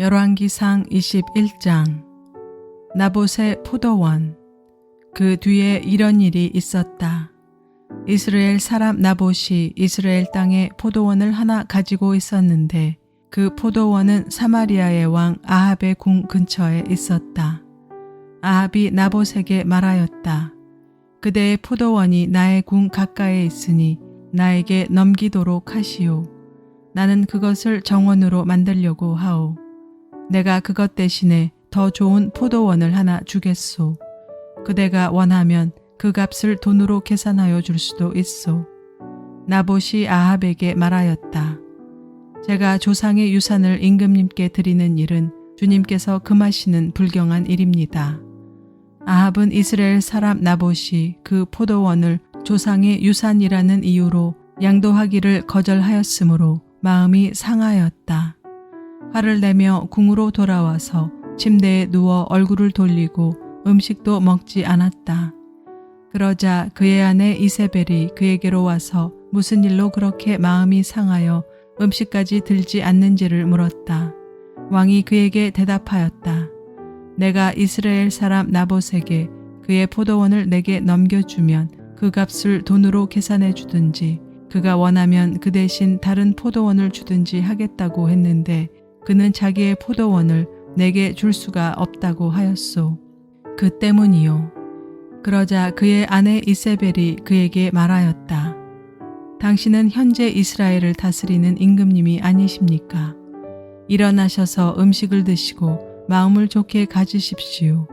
열왕기상 21장. 나봇의 포도원. 그 뒤에 이런 일이 있었다. 이스라엘 사람 나봇이 이스라엘 땅에 포도원을 하나 가지고 있었는데 그 포도원은 사마리아의 왕 아합의 궁 근처에 있었다. 아합이 나봇에게 말하였다. 그대의 포도원이 나의 궁 가까이에 있으니 나에게 넘기도록 하시오. 나는 그것을 정원으로 만들려고 하오. 내가 그것 대신에 더 좋은 포도원을 하나 주겠소. 그대가 원하면 그 값을 돈으로 계산하여 줄 수도 있소. 나봇이 아합에게 말하였다. 제가 조상의 유산을 임금님께 드리는 일은 주님께서 금하시는 불경한 일입니다. 아합은 이스라엘 사람 나봇이 그 포도원을 조상의 유산이라는 이유로 양도하기를 거절하였으므로 마음이 상하였다. 화를 내며 궁으로 돌아와서 침대에 누워 얼굴을 돌리고 음식도 먹지 않았다. 그러자 그의 아내 이세벨이 그에게로 와서 무슨 일로 그렇게 마음이 상하여 음식까지 들지 않는지를 물었다. 왕이 그에게 대답하였다. 내가 이스라엘 사람 나봇에게 그의 포도원을 내게 넘겨주면 그 값을 돈으로 계산해 주든지 그가 원하면 그 대신 다른 포도원을 주든지 하겠다고 했는데 그는 자기의 포도원을 내게 줄 수가 없다고 하였소. 그 때문이요. 그러자 그의 아내 이세벨이 그에게 말하였다. 당신은 현재 이스라엘을 다스리는 임금님이 아니십니까? 일어나셔서 음식을 드시고 마음을 좋게 가지십시오.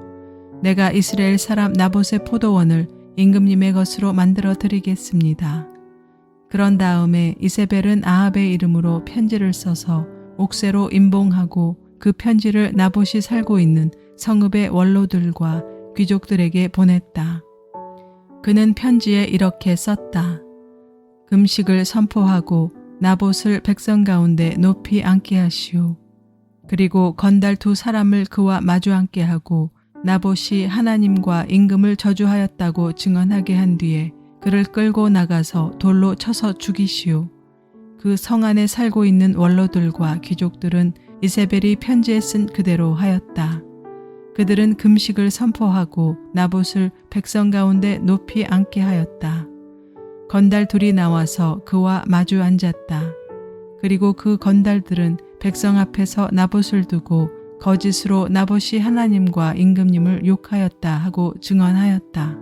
내가 이스라엘 사람 나봇의 포도원을 임금님의 것으로 만들어 드리겠습니다. 그런 다음에 이세벨은 아합의 이름으로 편지를 써서 옥새로 임봉하고 그 편지를 나봇이 살고 있는 성읍의 원로들과 귀족들에게 보냈다. 그는 편지에 이렇게 썼다. 금식을 선포하고 나봇을 백성 가운데 높이 앉게 하시오. 그리고 건달 2사람을 그와 마주 앉게 하고 나봇이 하나님과 임금을 저주하였다고 증언하게 한 뒤에 그를 끌고 나가서 돌로 쳐서 죽이시오. 그 성 안에 살고 있는 원로들과 귀족들은 이세벨이 편지에 쓴 그대로 하였다. 그들은 금식을 선포하고 나봇을 백성 가운데 높이 앉게 하였다. 건달 2이 나와서 그와 마주 앉았다. 그리고 그 건달들은 백성 앞에서 나봇을 두고 거짓으로 나봇이 하나님과 임금님을 욕하였다 하고 증언하였다.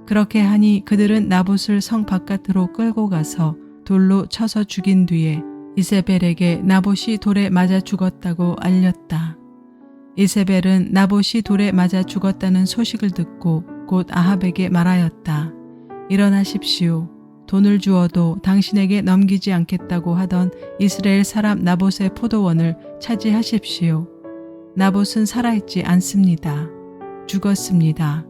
그렇게 하니 그들은 나봇을 성 바깥으로 끌고 가서 돌로 쳐서 죽인 뒤에 이세벨에게 나봇이 돌에 맞아 죽었다고 알렸다. 이세벨은 나봇이 돌에 맞아 죽었다는 소식을 듣고 곧 아합에게 말하였다. 일어나십시오. 돈을 주어도 당신에게 넘기지 않겠다고 하던 이스라엘 사람 나봇의 포도원을 차지하십시오. 나봇은 살아있지 않습니다. 죽었습니다.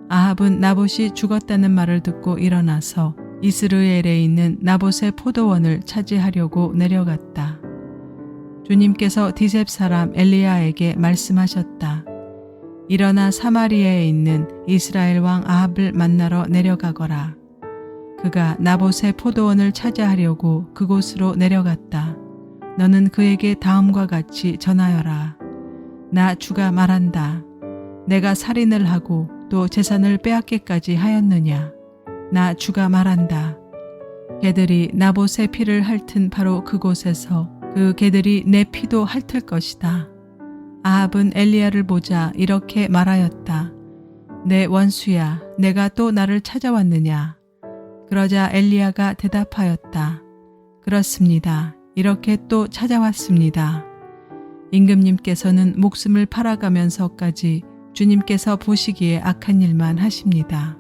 아합은 나봇이 죽었다는 말을 듣고 일어나서 이스르엘에 있는 나봇의 포도원을 차지하려고 내려갔다. 주님께서 디셉 사람 엘리야에게 말씀하셨다. 일어나 사마리아에 있는 이스라엘 왕 아합을 만나러 내려가거라. 그가 나봇의 포도원을 차지하려고 그곳으로 내려갔다. 너는 그에게 다음과 같이 전하여라. 나 주가 말한다. 내가 살인을 하고 또 재산을 빼앗기까지 하였느냐? 나 주가 말한다. 개들이 나봇의 피를 핥은 바로 그곳에서 그 개들이 내 피도 핥을 것이다. 아합은 엘리야를 보자 이렇게 말하였다. 내 원수야, 내가 또 나를 찾아왔느냐? 그러자 엘리야가 대답하였다. 그렇습니다. 이렇게 또 찾아왔습니다. 임금님께서는 목숨을 팔아가면서까지 주님께서 보시기에 악한 일만 하십니다.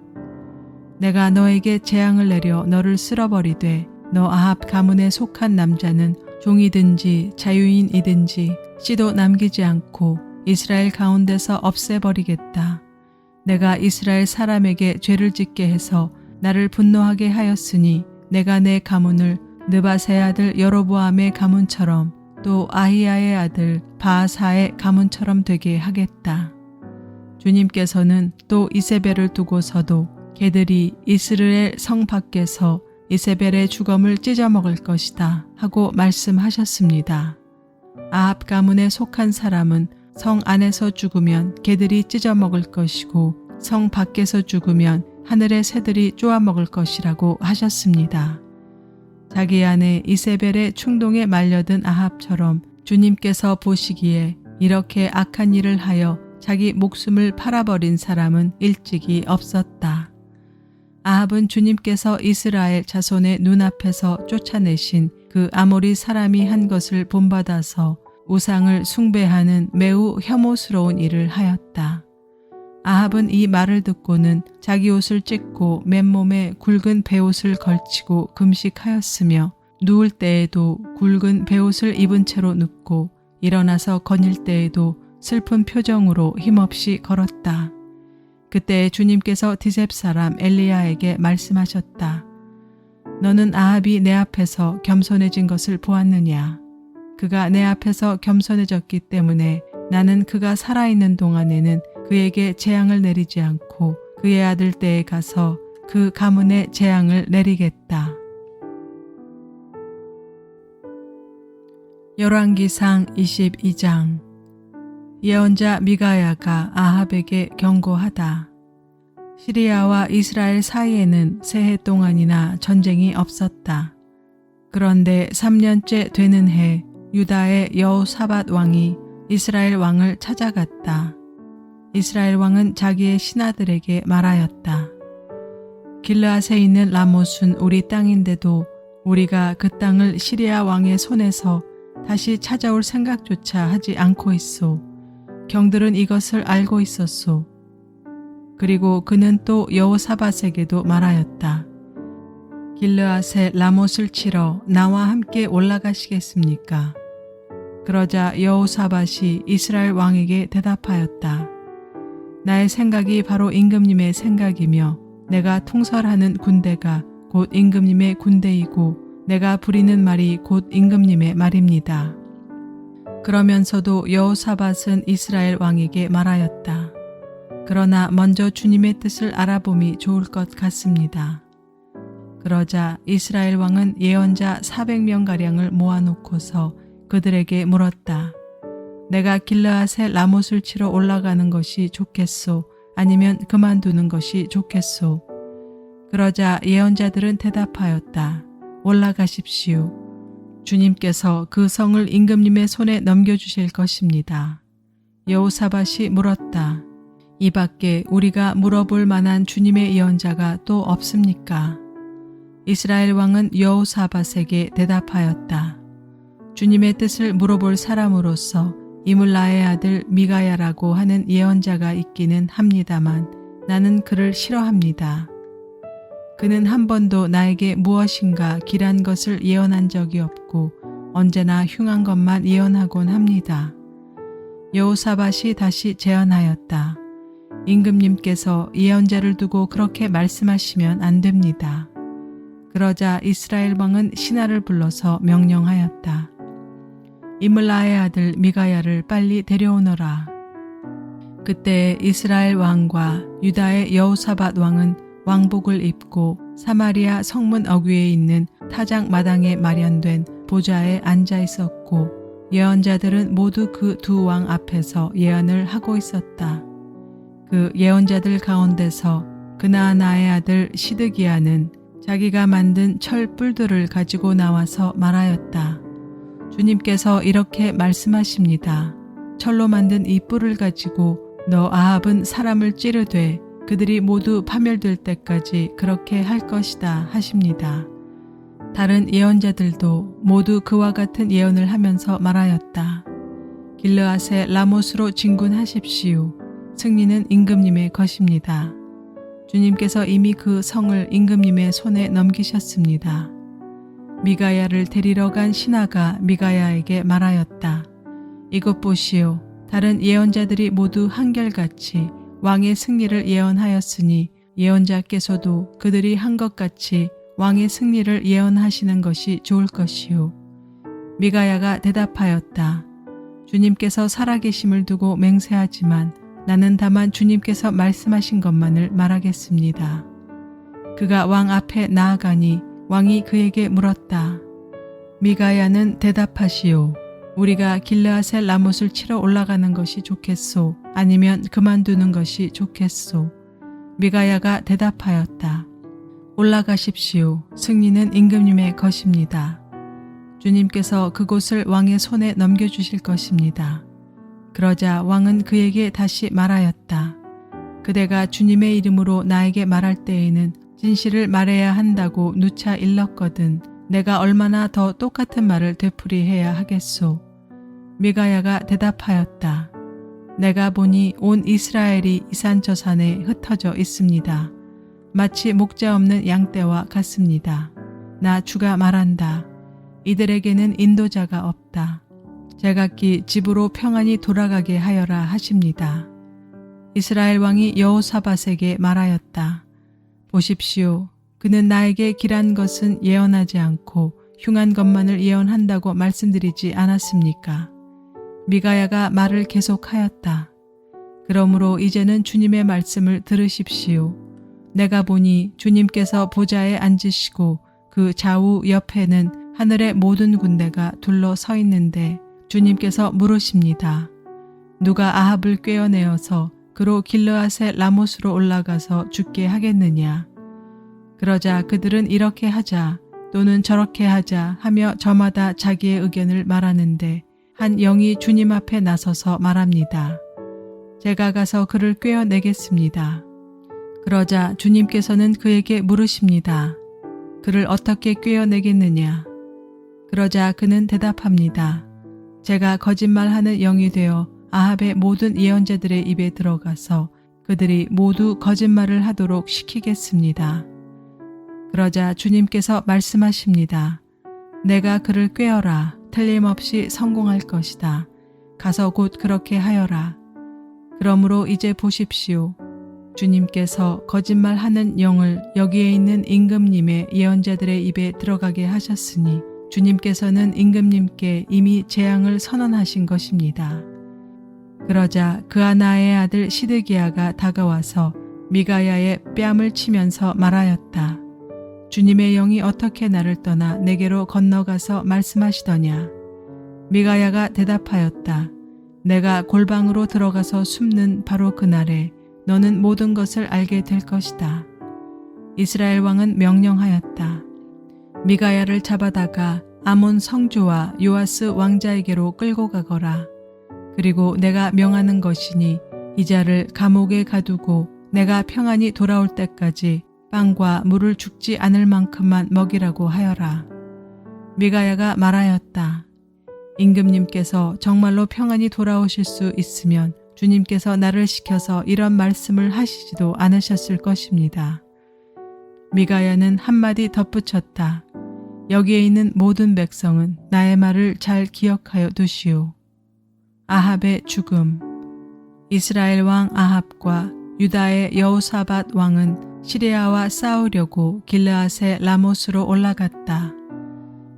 내가 너에게 재앙을 내려 너를 쓸어버리되 너 아합 가문에 속한 남자는 종이든지 자유인이든지 씨도 남기지 않고 이스라엘 가운데서 없애버리겠다. 내가 이스라엘 사람에게 죄를 짓게 해서 나를 분노하게 하였으니 내가 내 가문을 느밧의 아들 여로보암의 가문처럼 또 아히야의 아들 바아사의 가문처럼 되게 하겠다. 주님께서는 또 이세벨을 두고서도 개들이 이스라엘 성 밖에서 이세벨의 주검을 찢어먹을 것이다 하고 말씀하셨습니다. 아합 가문에 속한 사람은 성 안에서 죽으면 개들이 찢어먹을 것이고 성 밖에서 죽으면 하늘의 새들이 쪼아먹을 것이라고 하셨습니다. 자기 아내 이세벨의 충동에 말려든 아합처럼 주님께서 보시기에 이렇게 악한 일을 하여 자기 목숨을 팔아버린 사람은 일찍이 없었다. 아합은 주님께서 이스라엘 자손의 눈앞에서 쫓아내신 그 아모리 사람이 한 것을 본받아서 우상을 숭배하는 매우 혐오스러운 일을 하였다. 아합은 이 말을 듣고는 자기 옷을 찢고 맨몸에 굵은 베옷을 걸치고 금식하였으며 누울 때에도 굵은 베옷을 입은 채로 눕고 일어나서 거닐 때에도 슬픈 표정으로 힘없이 걸었다. 그때 주님께서 디셉 사람 엘리야에게 말씀하셨다. 너는 아합이 내 앞에서 겸손해진 것을 보았느냐? 그가 내 앞에서 겸손해졌기 때문에 나는 그가 살아있는 동안에는 그에게 재앙을 내리지 않고 그의 아들 때에 가서 그 가문에 재앙을 내리겠다. 열왕기상 22장. 예언자 미가야가 아합에게 경고하다. 시리아와 이스라엘 사이에는 새해 동안이나 전쟁이 없었다. 그런데 3년째 되는 해 유다의 여호사밧 왕이 이스라엘 왕을 찾아갔다. 이스라엘 왕은 자기의 신하들에게 말하였다. 길르앗에 있는 라못은 우리 땅인데도 우리가 그 땅을 시리아 왕의 손에서 다시 찾아올 생각조차 하지 않고 있소. 경들은 이것을 알고 있었소. 그리고 그는 또 여호사밧에게도 말하였다. 길르앗에 라못을 치러 나와 함께 올라가시겠습니까? 그러자 여호사밧이 이스라엘 왕에게 대답하였다. 나의 생각이 바로 임금님의 생각이며 내가 통솔하는 군대가 곧 임금님의 군대이고 내가 부리는 말이 곧 임금님의 말입니다. 그러면서도 여호사밧은 이스라엘 왕에게 말하였다. 그러나 먼저 주님의 뜻을 알아봄이 좋을 것 같습니다. 그러자 이스라엘 왕은 예언자 400명가량을 모아놓고서 그들에게 물었다. 내가 길르앗에 라못을 치러 올라가는 것이 좋겠소? 아니면 그만두는 것이 좋겠소? 그러자 예언자들은 대답하였다. 올라가십시오. 주님께서 그 성을 임금님의 손에 넘겨주실 것입니다. 여호사밧이 물었다. 이 밖에 우리가 물어볼 만한 주님의 예언자가 또 없습니까? 이스라엘 왕은 여호사밧에게 대답하였다. 주님의 뜻을 물어볼 사람으로서 이물라의 아들 미가야라고 하는 예언자가 있기는 합니다만 나는 그를 싫어합니다. 그는 한 번도 나에게 무엇인가 길한 것을 예언한 적이 없고 언제나 흉한 것만 예언하곤 합니다. 여호사밧이 다시 제안하였다. 임금님께서 예언자를 두고 그렇게 말씀하시면 안 됩니다. 그러자 이스라엘 왕은 신하를 불러서 명령하였다. 이물라의 아들 미가야를 빨리 데려오너라. 그때 이스라엘 왕과 유다의 여호사밧 왕은 왕복을 입고 사마리아 성문 어귀에 있는 타작 마당에 마련된 보좌에 앉아 있었고 예언자들은 모두 그 두 왕 앞에서 예언을 하고 있었다. 그 예언자들 가운데서 그나아나의 아들 시드기야는 자기가 만든 철 뿔들을 가지고 나와서 말하였다. 주님께서 이렇게 말씀하십니다. 철로 만든 이 뿔을 가지고 너 아합은 사람을 찌르되 그들이 모두 파멸될 때까지 그렇게 할 것이다 하십니다. 다른 예언자들도 모두 그와 같은 예언을 하면서 말하였다. 길르앗의 라못으로 진군하십시오. 승리는 임금님의 것입니다. 주님께서 이미 그 성을 임금님의 손에 넘기셨습니다. 미가야를 데리러 간 신하가 미가야에게 말하였다. 이것 보시오. 다른 예언자들이 모두 한결같이 왕의 승리를 예언하였으니 예언자께서도 그들이 한 것 같이 왕의 승리를 예언하시는 것이 좋을 것이요. 미가야가 대답하였다. 주님께서 살아계심을 두고 맹세하지만 나는 다만 주님께서 말씀하신 것만을 말하겠습니다. 그가 왕 앞에 나아가니 왕이 그에게 물었다. 미가야는 대답하시오. 우리가 길르앗의 라못을 치러 올라가는 것이 좋겠소? 아니면 그만두는 것이 좋겠소? 미가야가 대답하였다. 올라가십시오. 승리는 임금님의 것입니다. 주님께서 그곳을 왕의 손에 넘겨주실 것입니다. 그러자 왕은 그에게 다시 말하였다. 그대가 주님의 이름으로 나에게 말할 때에는 진실을 말해야 한다고 누차 일렀거든. 내가 얼마나 더 똑같은 말을 되풀이해야 하겠소? 미가야가 대답하였다. 내가 보니 온 이스라엘이 이산저산에 흩어져 있습니다. 마치 목자 없는 양떼와 같습니다. 나 주가 말한다. 이들에게는 인도자가 없다. 제각기 집으로 평안히 돌아가게 하여라 하십니다. 이스라엘 왕이 여호사밧에게 말하였다. 보십시오. 그는 나에게 길한 것은 예언하지 않고 흉한 것만을 예언한다고 말씀드리지 않았습니까? 미가야가 말을 계속하였다. 그러므로 이제는 주님의 말씀을 들으십시오. 내가 보니 주님께서 보좌에 앉으시고 그 좌우 옆에는 하늘의 모든 군대가 둘러서 있는데 주님께서 물으십니다. 누가 아합을 꿰어내어서 그로 길르앗의 라못으로 올라가서 죽게 하겠느냐? 그러자 그들은 이렇게 하자 또는 저렇게 하자 하며 저마다 자기의 의견을 말하는데 한 영이 주님 앞에 나서서 말합니다. 제가 가서 그를 꿰어내겠습니다. 그러자 주님께서는 그에게 물으십니다. 그를 어떻게 꿰어내겠느냐? 그러자 그는 대답합니다. 제가 거짓말하는 영이 되어 아합의 모든 예언자들의 입에 들어가서 그들이 모두 거짓말을 하도록 시키겠습니다. 그러자 주님께서 말씀하십니다. 내가 그를 꿰어라. 틀림없이 성공할 것이다. 가서 곧 그렇게 하여라. 그러므로 이제 보십시오. 주님께서 거짓말하는 영을 여기에 있는 임금님의 예언자들의 입에 들어가게 하셨으니 주님께서는 임금님께 이미 재앙을 선언하신 것입니다. 그러자 그아나의 아들 시드기야가 다가와서 미가야의 뺨을 치면서 말하였다. 주님의 영이 어떻게 나를 떠나 내게로 건너가서 말씀하시더냐? 미가야가 대답하였다. 내가 골방으로 들어가서 숨는 바로 그날에 너는 모든 것을 알게 될 것이다. 이스라엘 왕은 명령하였다. 미가야를 잡아다가 아몬 성주와 요아스 왕자에게로 끌고 가거라. 그리고 내가 명하는 것이니 이 자를 감옥에 가두고 내가 평안히 돌아올 때까지 빵과 물을 죽지 않을 만큼만 먹이라고 하여라. 미가야가 말하였다. 임금님께서 정말로 평안히 돌아오실 수 있으면 주님께서 나를 시켜서 이런 말씀을 하시지도 않으셨을 것입니다. 미가야는 한마디 덧붙였다. 여기에 있는 모든 백성은 나의 말을 잘 기억하여 두시오. 아합의 죽음. 이스라엘 왕 아합과 유다의 여호사밧 왕은 시리아와 싸우려고 길르앗의 라못으로 올라갔다.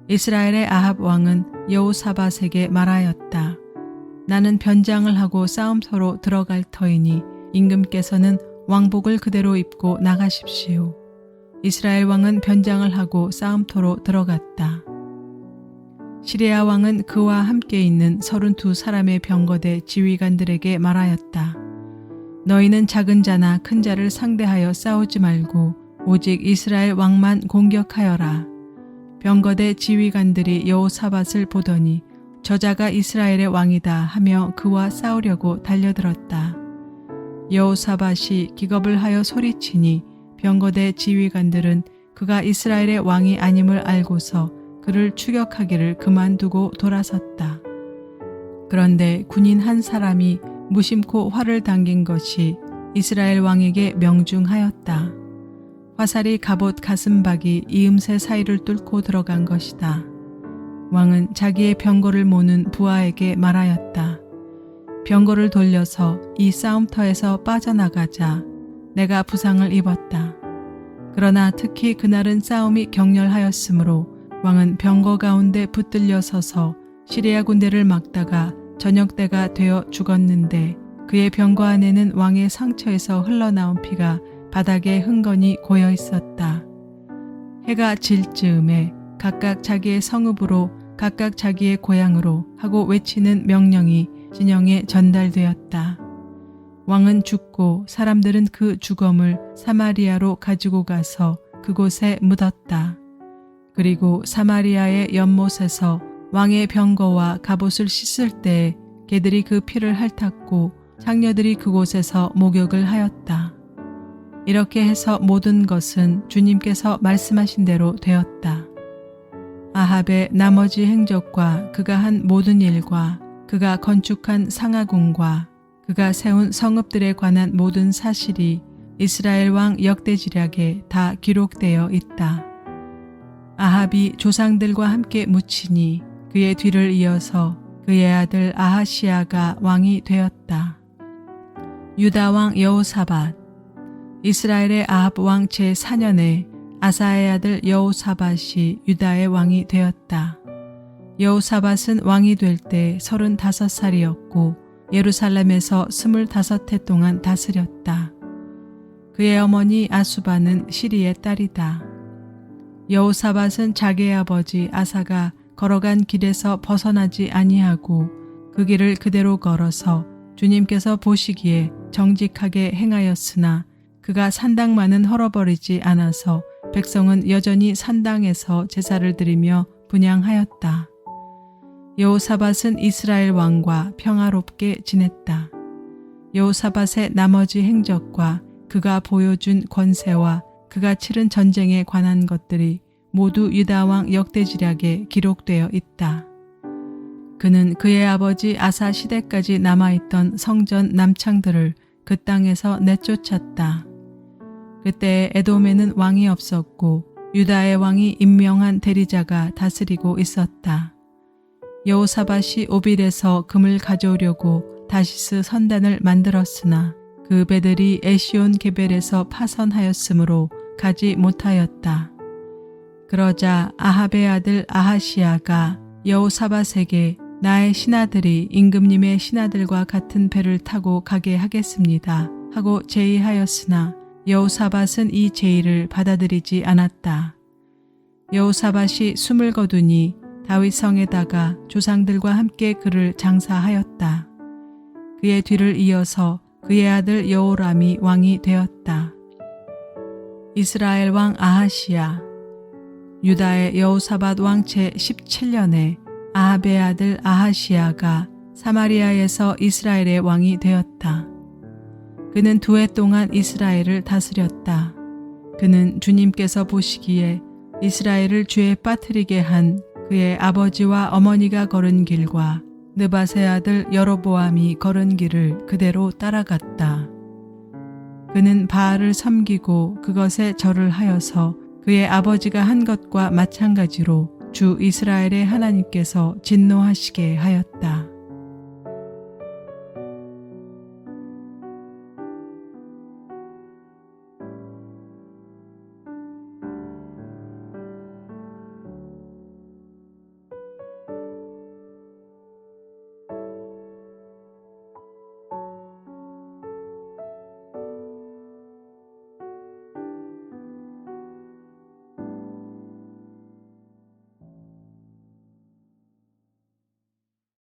이스라엘의 아합 왕은 여호사밧에게 말하였다. 나는 변장을 하고 싸움터로 들어갈 터이니 임금께서는 왕복을 그대로 입고 나가십시오. 이스라엘 왕은 변장을 하고 싸움터로 들어갔다. 시리아 왕은 그와 함께 있는 32사람의 병거대 지휘관들에게 말하였다. 너희는 작은 자나 큰 자를 상대하여 싸우지 말고 오직 이스라엘 왕만 공격하여라. 병거대 지휘관들이 여호사밧을 보더니 저자가 이스라엘의 왕이다 하며 그와 싸우려고 달려들었다. 여호사밧이 기겁을 하여 소리치니 병거대 지휘관들은 그가 이스라엘의 왕이 아님을 알고서 그를 추격하기를 그만두고 돌아섰다. 그런데 군인 한 사람이 무심코 활을 당긴 것이 이스라엘 왕에게 명중하였다. 화살이 갑옷 가슴박이 이음새 사이를 뚫고 들어간 것이다. 왕은 자기의 병거를 모는 부하에게 말하였다. 병거를 돌려서 이 싸움터에서 빠져나가자. 내가 부상을 입었다. 그러나 특히 그날은 싸움이 격렬하였으므로 왕은 병거 가운데 붙들려 서서 시리아 군대를 막다가 저녁때가 되어 죽었는데 그의 병거 안에는 왕의 상처에서 흘러나온 피가 바닥에 흥건히 고여 있었다. 해가 질 즈음에 각각 자기의 성읍으로 각각 자기의 고향으로 하고 외치는 명령이 진영에 전달되었다. 왕은 죽고 사람들은 그 주검을 사마리아로 가지고 가서 그곳에 묻었다. 그리고 사마리아의 연못에서 왕의 병거와 갑옷을 씻을 때에 개들이 그 피를 핥았고 창녀들이 그곳에서 목욕을 하였다. 이렇게 해서 모든 것은 주님께서 말씀하신 대로 되었다. 아합의 나머지 행적과 그가 한 모든 일과 그가 건축한 상하궁과 그가 세운 성읍들에 관한 모든 사실이 이스라엘 왕 역대지략에 다 기록되어 있다. 아합이 조상들과 함께 묻히니 그의 뒤를 이어서 그의 아들 아하시야가 왕이 되었다. 유다 왕 여호사밧. 이스라엘의 아합 왕 제4년에 아사의 아들 여호사밧이 유다의 왕이 되었다. 여호사밧은 왕이 될 때 35살이었고 예루살렘에서 25해 동안 다스렸다. 그의 어머니 아수바는 시리의 딸이다. 여호사밧은 자기의 아버지 아사가 걸어간 길에서 벗어나지 아니하고 그 길을 그대로 걸어서 주님께서 보시기에 정직하게 행하였으나 그가 산당만은 헐어버리지 않아서 백성은 여전히 산당에서 제사를 드리며 분향하였다. 여호사밧은 이스라엘 왕과 평화롭게 지냈다. 여호사밧의 나머지 행적과 그가 보여준 권세와 그가 치른 전쟁에 관한 것들이 모두 유다 왕 역대지략에 기록되어 있다. 그는 그의 아버지 아사 시대까지 남아있던 성전 남창들을 그 땅에서 내쫓았다. 그때 에돔에는 왕이 없었고 유다의 왕이 임명한 대리자가 다스리고 있었다. 여호사밧이 오빌에서 금을 가져오려고 다시스 선단을 만들었으나 그 배들이 에시온 게벨에서 파선하였으므로 가지 못하였다. 그러자 아합의 아들 아하시야가 여호사밧에게 나의 신하들이 임금님의 신하들과 같은 배를 타고 가게 하겠습니다 하고 제의하였으나 여호사밧은 이 제의를 받아들이지 않았다. 여호사밧이 숨을 거두니 다윗 성에다가 조상들과 함께 그를 장사하였다. 그의 뒤를 이어서 그의 아들 여호람이 왕이 되었다. 이스라엘 왕 아하시야. 유다의 여호사밧 왕채 17년에 아합의 아들 아하시야가 사마리아에서 이스라엘의 왕이 되었다. 그는 2해 동안 이스라엘을 다스렸다. 그는 주님께서 보시기에 이스라엘을 죄에 빠뜨리게 한 그의 아버지와 어머니가 걸은 길과 느밧의 아들 여로보암이 걸은 길을 그대로 따라갔다. 그는 바알을 섬기고 그것에 절을 하여서 그의 아버지가 한 것과 마찬가지로 주 이스라엘의 하나님께서 진노하시게 하였다.